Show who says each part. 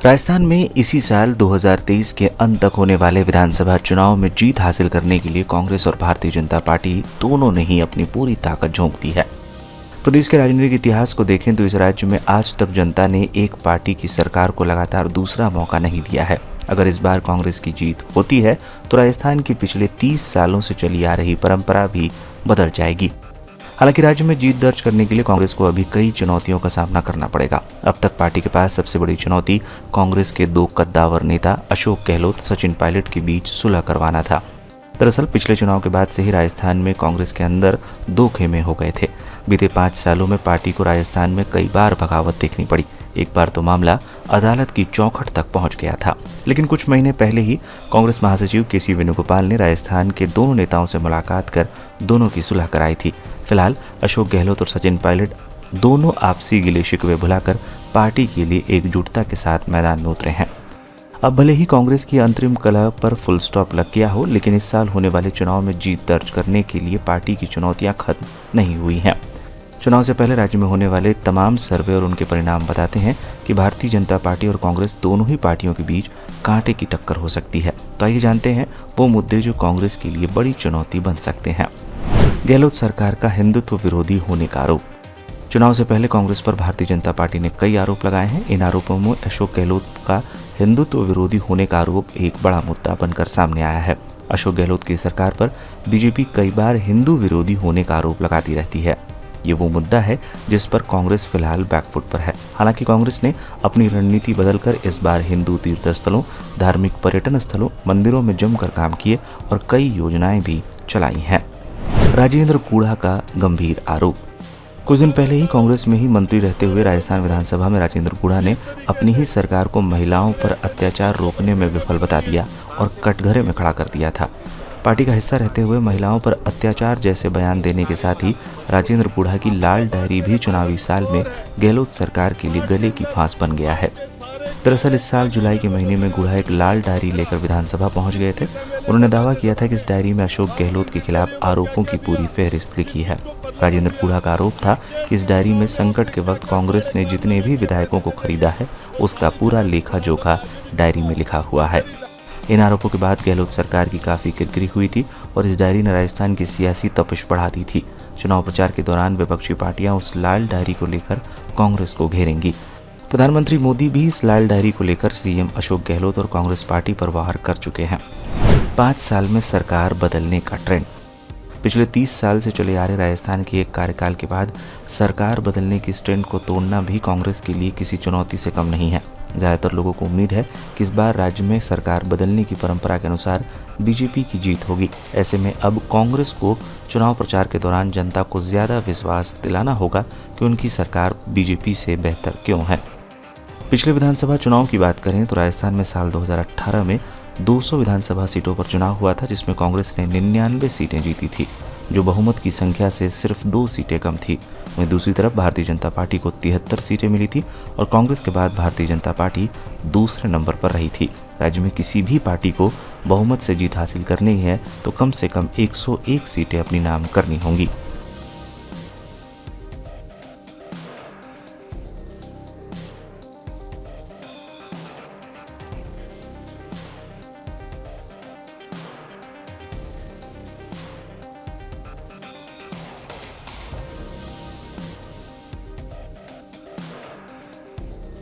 Speaker 1: राजस्थान में इसी साल 2023 के अंत तक होने वाले विधानसभा चुनाव में जीत हासिल करने के लिए कांग्रेस और भारतीय जनता पार्टी दोनों ने ही अपनी पूरी ताकत झोंक दी है। प्रदेश के राजनीतिक इतिहास को देखें तो इस राज्य में आज तक जनता ने एक पार्टी की सरकार को लगातार दूसरा मौका नहीं दिया है। अगर इस बार कांग्रेस की जीत होती है तो राजस्थान की पिछले 30 सालों से चली आ रही परंपरा भी बदल जाएगी। हालांकि राज्य में जीत दर्ज करने के लिए कांग्रेस को अभी कई चुनौतियों का सामना करना पड़ेगा। अब तक पार्टी के पास सबसे बड़ी चुनौती कांग्रेस के दो कद्दावर नेता अशोक गहलोत, सचिन पायलट के बीच सुलह करवाना था। दरअसल पिछले चुनाव के बाद से ही राजस्थान में कांग्रेस के अंदर दो खेमे हो गए थे। बीते 5 सालों में पार्टी को राजस्थान में कई बार बगावत देखनी पड़ी। एक बार तो मामला अदालत की चौखट तक पहुंच गया था। लेकिन कुछ महीने पहले ही कांग्रेस महासचिव के.सी. वेणुगोपाल ने राजस्थान के दोनों नेताओं से मुलाकात कर दोनों की सुलह कराई थी। फिलहाल अशोक गहलोत और सचिन पायलट दोनों आपसी गिले शिकवे भुलाकर पार्टी के लिए एकजुटता के साथ मैदान में उतरे हैं। अब भले ही कांग्रेस की अंतरिम कलह पर फुल स्टॉप लग गया हो, लेकिन इस साल होने वाले चुनाव में जीत दर्ज करने के लिए पार्टी की चुनौतियां खत्म नहीं हुई हैं। चुनाव से पहले राज्य में होने वाले तमाम सर्वे और उनके परिणाम बताते हैं कि भारतीय जनता पार्टी और कांग्रेस दोनों ही पार्टियों के बीच कांटे की टक्कर हो सकती है। तो आइए जानते हैं वो मुद्दे जो कांग्रेस के लिए बड़ी चुनौती बन सकते हैं। गहलोत सरकार का हिंदुत्व विरोधी होने का आरोप। चुनाव से पहले कांग्रेस पर भारतीय जनता पार्टी ने कई आरोप लगाए हैं। इन आरोपों में अशोक गहलोत का हिंदुत्व विरोधी होने का आरोप एक बड़ा मुद्दा बनकर सामने आया है। अशोक गहलोत की सरकार पर बीजेपी कई बार हिंदू विरोधी होने का आरोप लगाती रहती है। ये वो मुद्दा है जिस पर कांग्रेस फिलहाल बैकफुट पर है। हालांकि कांग्रेस ने अपनी रणनीति बदलकर इस बार हिंदू तीर्थ स्थलों, धार्मिक पर्यटन स्थलों, मंदिरों में जमकर काम किए और कई योजनाएं भी चलाई हैं। राजेंद्र कूड़ा का गंभीर आरोप। कुछ दिन पहले ही कांग्रेस में ही मंत्री रहते हुए राजस्थान विधानसभा में राजेंद्र कूड़ा ने अपनी ही सरकार को महिलाओं पर अत्याचार रोकने में विफल बता दिया और कटघरे में खड़ा कर दिया था। पार्टी का हिस्सा रहते हुए महिलाओं पर अत्याचार जैसे बयान देने के साथ ही राजेंद्र कूड़ा की लाल डायरी भी चुनावी साल में गहलोत सरकार के लिए गले की फांस बन गया है। दरअसल इस साल जुलाई के महीने में कूड़ा एक लाल डायरी लेकर विधानसभा पहुंच गए थे। उन्होंने दावा किया था कि इस डायरी में अशोक गहलोत के खिलाफ आरोपों की पूरी फहरिस्त लिखी है। राजेंद्र कूड़ा का आरोप था कि इस डायरी में संकट के वक्त कांग्रेस ने जितने भी विधायकों को खरीदा है उसका पूरा लेखा जोखा डायरी में लिखा हुआ है। इन आरोपों के बाद गहलोत सरकार की काफ़ी किरकिरी हुई थी और इस डायरी ने राजस्थान की सियासी तपिश बढ़ा दी थी। चुनाव प्रचार के दौरान विपक्षी पार्टियां उस लाल डायरी को लेकर कांग्रेस को घेरेंगी। प्रधानमंत्री मोदी भी इस लाल डायरी को लेकर सीएम अशोक गहलोत और कांग्रेस पार्टी पर वार कर चुके हैं। 5 साल में सरकार बदलने का ट्रेंड। पिछले 30 साल से चले आ रहे राजस्थान के एक कार्यकाल के बाद सरकार बदलने की इस ट्रेंड को तोड़ना भी कांग्रेस के लिए किसी चुनौती से कम नहीं है। ज़्यादातर लोगों को उम्मीद है कि इस बार राज्य में सरकार बदलने की परंपरा के अनुसार बीजेपी की जीत होगी। ऐसे में अब कांग्रेस को चुनाव प्रचार के दौरान जनता को ज़्यादा विश्वास दिलाना होगा कि उनकी सरकार बीजेपी से बेहतर क्यों है। पिछले विधानसभा चुनाव की बात करें तो राजस्थान में साल 2018 में 200 विधानसभा सीटों पर चुनाव हुआ था, जिसमें कांग्रेस ने 99 सीटें जीती थी, जो बहुमत की संख्या से सिर्फ 2 सीटें कम थी। वहीं दूसरी तरफ भारतीय जनता पार्टी को 73 सीटें मिली थी और कांग्रेस के बाद भारतीय जनता पार्टी दूसरे नंबर पर रही थी। राज्य में किसी भी पार्टी को बहुमत से जीत हासिल करनी है तो कम से कम 101 सीटें अपनी नाम करनी होंगी।